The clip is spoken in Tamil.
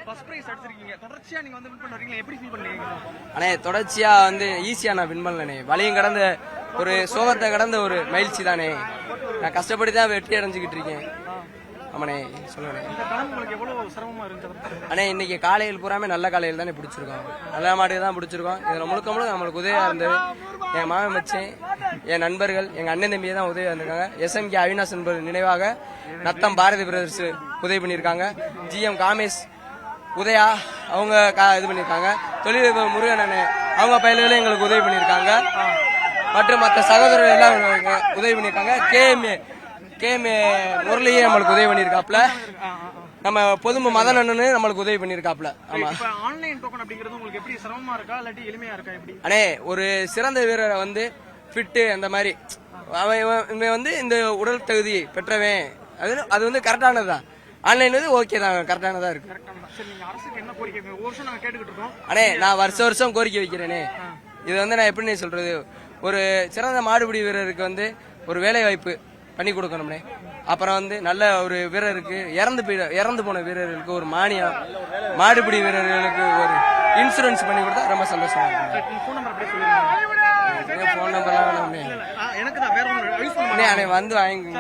First prize அடிச்சிருக்கீங்க. தொடர்ச்சியா நீங்க வந்து வின் பண்ண வரீங்க. எப்படி ஃபீல் பண்ணீங்க? அண்ணே தொடர்ச்சியா வந்து ஈஸியா நான் வின் பண்ணலனே. வலியும் கடந்த ஒரு சோகத்தை கடந்த ஒரு மகிழ்ச்சி தானே. நான் கஷ்டப்பட்டு தான் வெற்றி அடைஞ்சுக்கிட்டு இருக்கேன். ஆமாண்ணே சொல்லுங்க. இந்த களம் உங்களுக்கு எவ்வளவு சிரமமா இருந்துச்சு? அண்ணே இன்னைக்கு காலையில் பூராமே நல்ல காலையில் தானே பிடிச்சிருக்கோம். நல்ல மாடு தான் பிடிச்சிருக்கோம். இதுல முழுக்க முழுக்க நம்மளுக்கு உதவியா இருந்தது என் மாமன் மச்சேன், என் நண்பர்கள், எங்க அண்ணன் தம்பியை தான் உதவியா இருந்திருக்காங்க. SMK அவினாஷ் என்பவர் நினைவாக நத்தம் பாரதி பிரதர்ஸ் உதவி பண்ணியிருக்காங்க. GM காமேஷ் உதயா அவங்க இது பண்ணியிருக்காங்க. தொழிலதிபர் முருகன் அண்ணன் அவங்க பயில்களும் எங்களுக்கு உதவி பண்ணியிருக்காங்க. மற்றும் மற்ற சகோதரர்கள் எல்லாம் உதவி பண்ணியிருக்காங்க. KM முரளியே நம்மளுக்கு உதவி பண்ணியிருக்காப்ல. நம்ம பொதும மதன் அண்ணனு நம்மளுக்கு உதவி பண்ணியிருக்காப்ல. ஆமா. ஆன்லைன் டோக்கன் அப்படிங்கிறது உங்களுக்கு எப்படி சிரமமா இருக்கா இல்லாட்டி எளிமையா இருக்கா? எப்படி அண்ணே ஒரு சிறந்த வீரரை வந்து ஃபிட்டு அந்த மாதிரி அவன் வந்து இந்த உடல் தகுதி பெற்றவன் அது வந்து கரெக்டானதுதான். ஆன்லைன் வந்து ஓகே தான், கரெக்டானதா இருக்கு. அண்ணே நான் வருஷம் கோரிக்கை வைக்கிறேனே. இது வந்து நான் எப்படி சொல்றது, ஒரு சிறந்த மாடுபிடி வீரருக்கு வந்து ஒரு வேலை வாய்ப்பு பண்ணி கொடுக்கணும்னே. அப்புறம் வந்து நல்ல ஒரு வீரருக்கு இறந்து போன வீரர்களுக்கு ஒரு மானியம், மாடுபிடி வீரர்களுக்கு ஒரு இன்சூரன்ஸ் பண்ணி கொடுத்தா ரொம்ப சந்தோஷமா இருக்கும். போன் நம்பர்லாம் வந்து வாங்கி